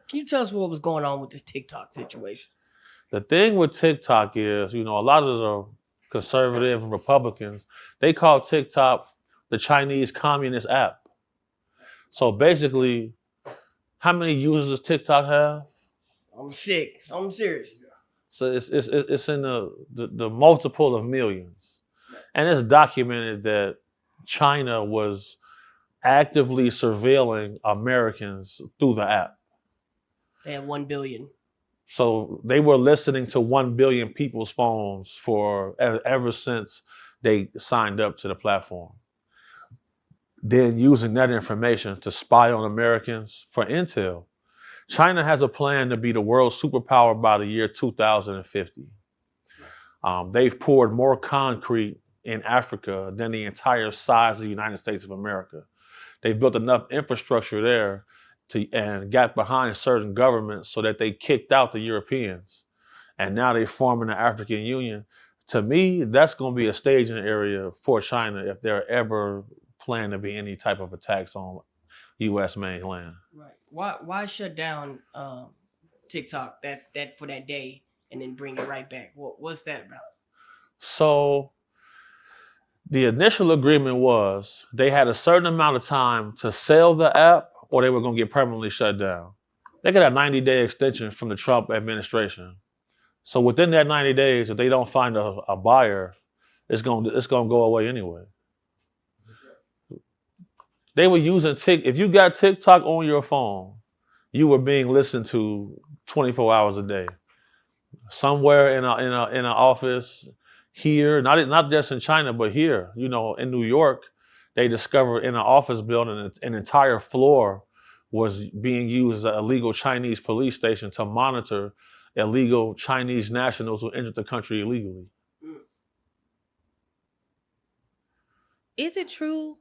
Can you tell us what was going on with this TikTok situation? The thing with TikTok is, a lot of the conservative and Republicans, they call TikTok the Chinese communist app. So basically, how many users does TikTok have? I'm sick. I'm serious. So it's in the multiple of millions. And it's documented that China was actively surveilling Americans through the app. They had 1 billion. So they were listening to 1 billion people's phones for ever since they signed up to the platform. Then using that information to spy on Americans for intel. China has a plan to be the world superpower by the year 2050. They've poured more concrete in Africa than the entire size of the United States of America. They've built enough infrastructure there and got behind certain governments so that they kicked out the Europeans. And now they're forming the African Union. To me, that's going to be a staging area for China if there ever plan to be any type of attacks on U.S. mainland. Right. Why shut down TikTok that for that day and then bring it right back? What's that about? So the initial agreement was they had a certain amount of time to sell the app or they were going to get permanently shut down. They got a 90-day extension from the Trump administration. So within that 90 days, if they don't find a buyer, it's going to go away anyway. They were using if you got TikTok on your phone, you were being listened to 24 hours a day. Somewhere in an office here, not just in China, but here, in New York, they discovered in an office building an entire floor was being used as an illegal Chinese police station to monitor illegal Chinese nationals who entered the country illegally. Is it true,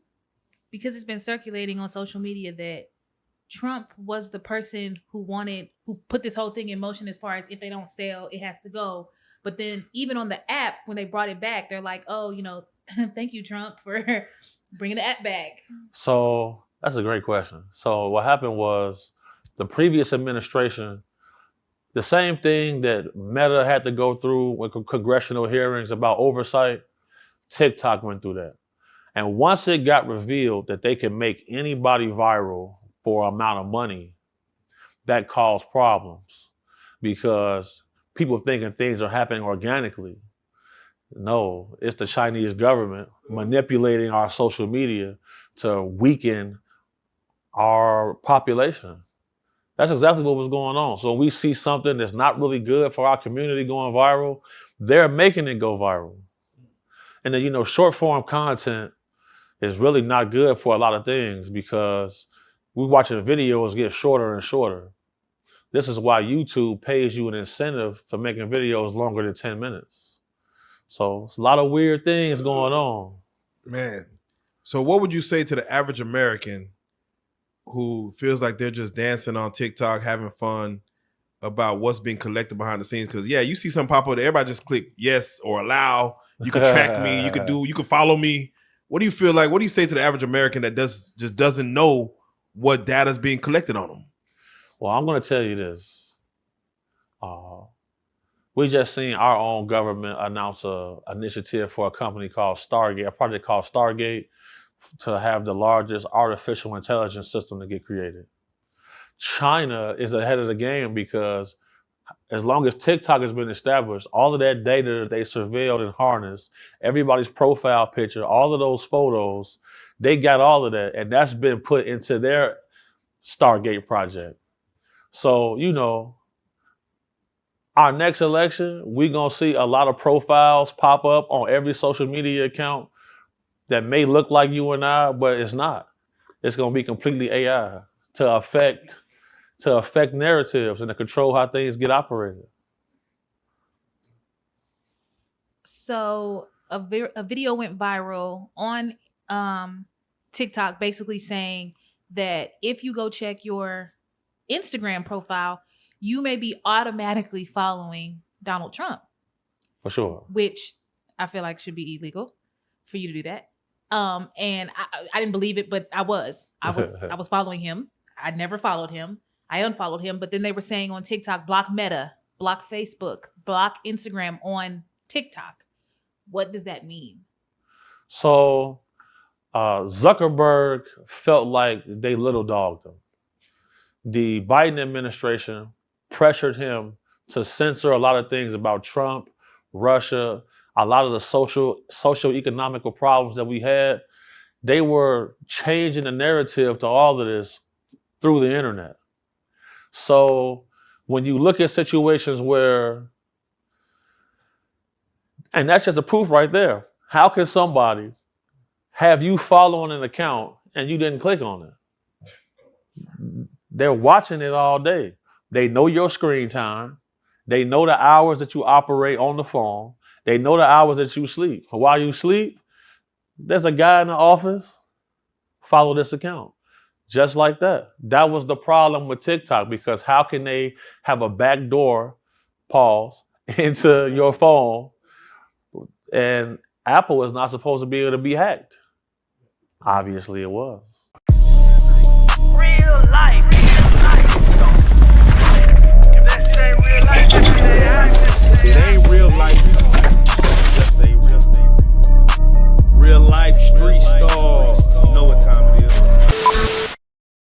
because it's been circulating on social media, that Trump was the person who put this whole thing in motion as far as if they don't sell, it has to go. But then even on the app, when they brought it back, they're like, oh, thank you, Trump, for bringing the app back. So that's a great question. So what happened was the previous administration, the same thing that Meta had to go through with congressional hearings about oversight, TikTok went through that. And once it got revealed that they could make anybody viral for an amount of money, that caused problems because people thinking things are happening organically. No, it's the Chinese government manipulating our social media to weaken our population. That's exactly what was going on. So we see something that's not really good for our community going viral, they're making it go viral. And then, short form content is really not good for a lot of things because we're watching videos get shorter and shorter. This is why YouTube pays you an incentive for making videos longer than 10 minutes. So it's a lot of weird things going on. Man. So what would you say to the average American who feels like they're just dancing on TikTok, having fun, about what's being collected behind the scenes? Because you see some pop up, everybody just click yes or allow. You can track me, you can follow me. What do you feel like? What do you say to the average American that just doesn't know what data is being collected on them? Well, I'm going to tell you this. We just seen our own government announce an initiative for a company called Stargate, a project called Stargate, to have the largest artificial intelligence system to get created. China is ahead of the game because as long as TikTok has been established, all of that data that they surveilled and harnessed, everybody's profile picture, all of those photos, they got all of that. And that's been put into their Stargate project. So, our next election, we're going to see a lot of profiles pop up on every social media account that may look like you and I, but it's not. It's going to be completely AI to affect narratives and to control how things get operated. So a video went viral on TikTok basically saying that if you go check your Instagram profile, you may be automatically following Donald Trump. For sure. Which I feel like should be illegal for you to do that. And I didn't believe it, but I was following him. I never followed him. I unfollowed him, but then they were saying on TikTok, block Meta, block Facebook, block Instagram on TikTok. What does that mean? So Zuckerberg felt like they little dogged him. The Biden administration pressured him to censor a lot of things about Trump, Russia, a lot of the socio-economical problems that we had. They were changing the narrative to all of this through the internet. So when you look at situations where, and that's just a proof right there. How can somebody have you following an account and you didn't click on it? They're watching it all day. They know your screen time. They know the hours that you operate on the phone. They know the hours that you sleep. While you sleep, there's a guy in the office, follow this account. Just like that. That was the problem with TikTok, because how can they have a backdoor pause into your phone? And Apple is not supposed to be able to be hacked. Obviously it was. Real life.